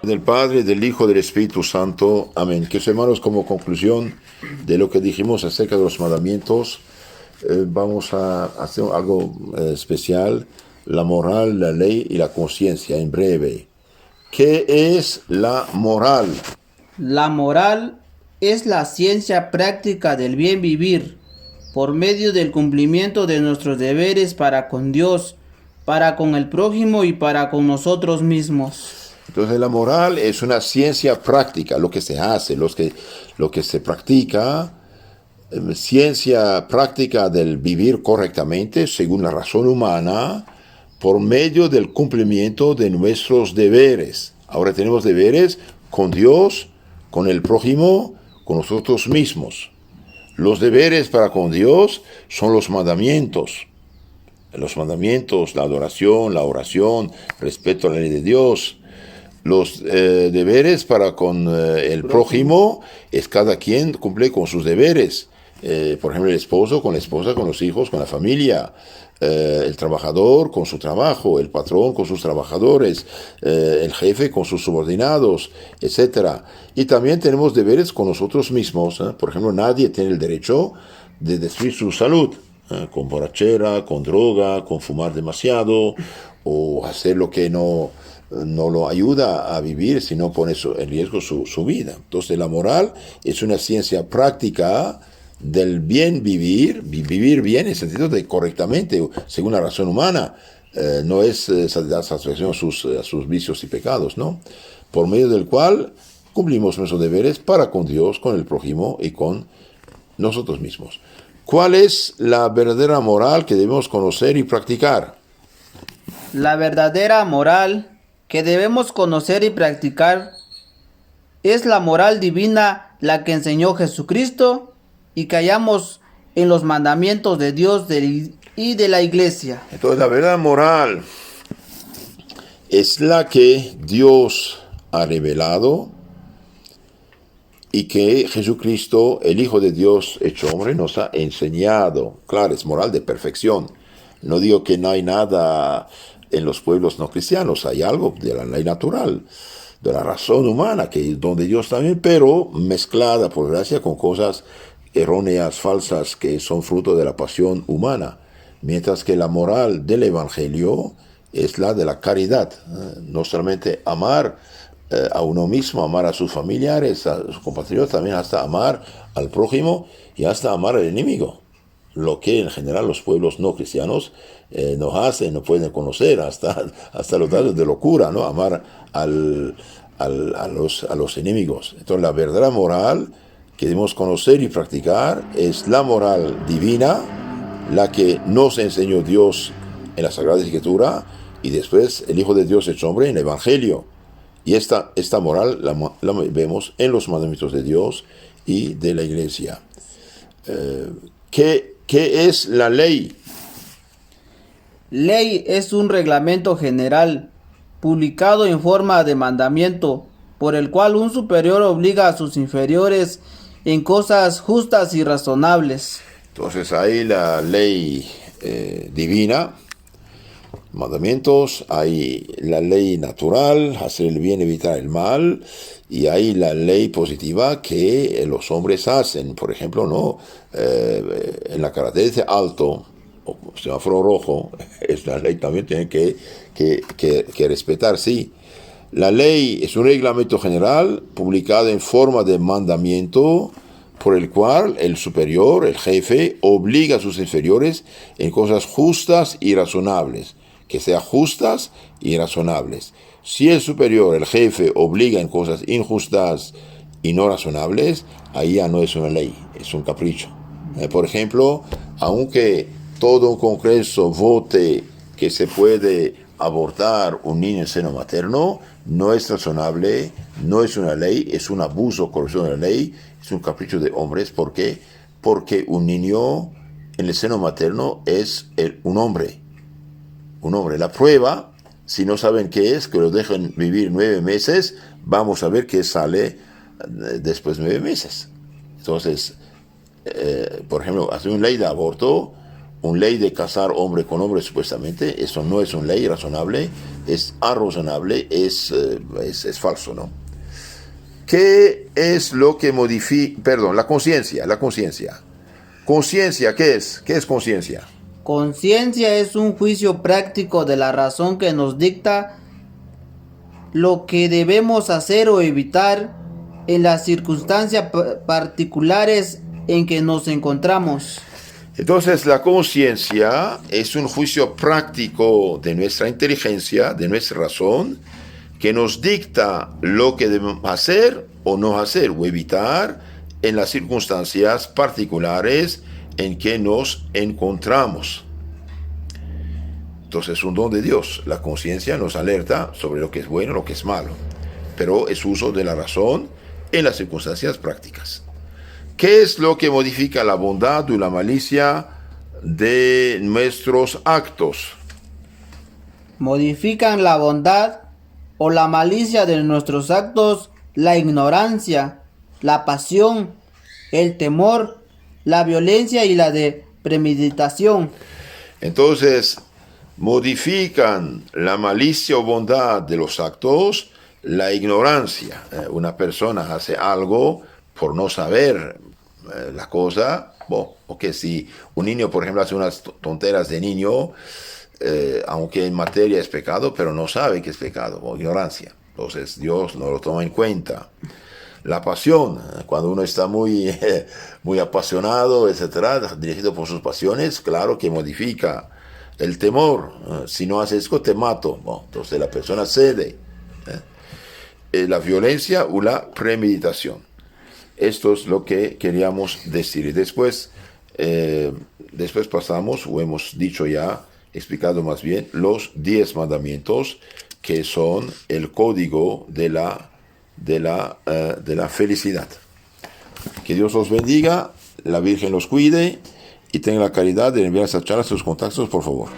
Del Padre, del Hijo, del Espíritu Santo. Amén. Que hermanos, como conclusión de lo que dijimos acerca de los mandamientos, vamos a hacer algo especial: la moral, la ley y la conciencia, en breve. ¿Qué es la moral? La moral es la ciencia práctica del bien vivir, por medio del cumplimiento de nuestros deberes para con Dios, para con el prójimo y para con nosotros mismos. Entonces la moral es una ciencia práctica, lo que se hace, lo que se practica, ciencia práctica del vivir correctamente según la razón humana, por medio del cumplimiento de nuestros deberes. Ahora tenemos deberes con Dios, con el prójimo, con nosotros mismos. Los deberes para con Dios son los mandamientos. Los mandamientos, la adoración, la oración, respeto a la ley de Dios. Los deberes para con el prójimo es cada quien cumple con sus deberes. Por ejemplo, el esposo con la esposa, con los hijos, con la familia. El trabajador con su trabajo, el patrón con sus trabajadores, el jefe con sus subordinados, etc. Y también tenemos deberes con nosotros mismos. Por ejemplo, nadie tiene el derecho de destruir su salud, con borrachera, con droga, con fumar demasiado, o hacer lo que no lo ayuda a vivir, sino pone en riesgo su vida. Entonces la moral es una ciencia práctica del bien vivir bien en el sentido de correctamente, según la razón humana. No es dar satisfacción a sus vicios y pecados, ¿no? Por medio del cual cumplimos nuestros deberes para con Dios, con el prójimo y con nosotros mismos. ¿Cuál es la verdadera moral que debemos conocer y practicar? La verdadera moral que debemos conocer y practicar es la moral divina, la que enseñó Jesucristo y que hallamos en los mandamientos de Dios y de la Iglesia. Entonces la verdadera moral es la que Dios ha revelado y que Jesucristo, el Hijo de Dios hecho hombre, nos ha enseñado. Claro, es moral de perfección. No digo que no hay nada en los pueblos no cristianos, hay algo de la ley natural, de la razón humana, que es donde Dios también, pero mezclada por gracia con cosas erróneas, falsas, que son fruto de la pasión humana. Mientras que la moral del Evangelio es la de la caridad, no solamente amar a uno mismo, amar a sus familiares, a sus compatriotas, también hasta amar al prójimo y hasta amar al enemigo. Lo que en general los pueblos no cristianos nos hacen, no pueden conocer, hasta los datos de locura, ¿no? Amar a los enemigos. Entonces la verdadera moral que debemos conocer y practicar es la moral divina, la que nos enseñó Dios en la Sagrada Escritura y después el Hijo de Dios hecho hombre en el Evangelio. Y esta moral la vemos en los mandamientos de Dios y de la Iglesia. ¿Qué es la ley? Ley es un reglamento general, publicado en forma de mandamiento, por el cual un superior obliga a sus inferiores en cosas justas y razonables. Entonces hay la ley divina, mandamientos, hay la ley natural, hacer el bien, evitar el mal, y hay la ley positiva que los hombres hacen. Por ejemplo, ¿no? En la carretera dice alto, o semáforo rojo, es la ley también tiene que respetar, sí. La ley es un reglamento general publicado en forma de mandamiento por el cual el superior, el jefe, obliga a sus inferiores en cosas justas y razonables, que sean justas y razonables. Si el superior, el jefe, obliga en cosas injustas y no razonables, ahí ya no es una ley, es un capricho. Por ejemplo, aunque todo un congreso vote que se puede abortar un niño en seno materno, no es razonable, no es una ley, es un abuso, corrupción de la ley, es un capricho de hombres. ¿Por qué? Porque un niño en el seno materno es un hombre. Un hombre. La prueba, si no saben qué es, que lo dejen vivir 9 meses, vamos a ver qué sale después de 9 meses. Entonces, por ejemplo, hacer una ley de aborto una ley de casar hombre con hombre supuestamente. Eso no es una ley razonable, es arrazonable, es falso, ¿no? ¿Qué es lo que modifica? Perdón, la conciencia. Conciencia, ¿qué es? ¿Qué es conciencia? Conciencia es un juicio práctico de la razón que nos dicta lo que debemos hacer o evitar en las circunstancias particulares en que nos encontramos. Entonces, la conciencia es un juicio práctico de nuestra inteligencia, de nuestra razón, que nos dicta lo que debemos hacer o no hacer o evitar en las circunstancias particulares en que nos encontramos. Entonces es un don de Dios. La conciencia nos alerta sobre lo que es bueno, lo que es malo, pero es uso de la razón en las circunstancias prácticas. ¿Qué es lo que modifica la bondad o la malicia de nuestros actos? Modifican la bondad o la malicia de nuestros actos, la ignorancia, la pasión, el temor, la violencia y la de premeditación. Entonces, modifican la malicia o bondad de los actos, la ignorancia. Una persona hace algo por no saber la cosa, o que si un niño, por ejemplo, hace unas tonteras de niño, aunque en materia es pecado, pero no sabe que es pecado, o ignorancia. Entonces Dios no lo toma en cuenta. La pasión, cuando uno está muy apasionado, etcétera, dirigido por sus pasiones, claro que modifica. El temor, si no haces esto te mato. Bueno, entonces la persona cede. La violencia o la premeditación. Esto es lo que queríamos decir. Y después pasamos, o hemos dicho ya, explicado más bien, los 10 mandamientos, que son el código de la felicidad. Que Dios los bendiga, la Virgen los cuide y tenga la caridad de enviar esta charla a sus contactos, por favor.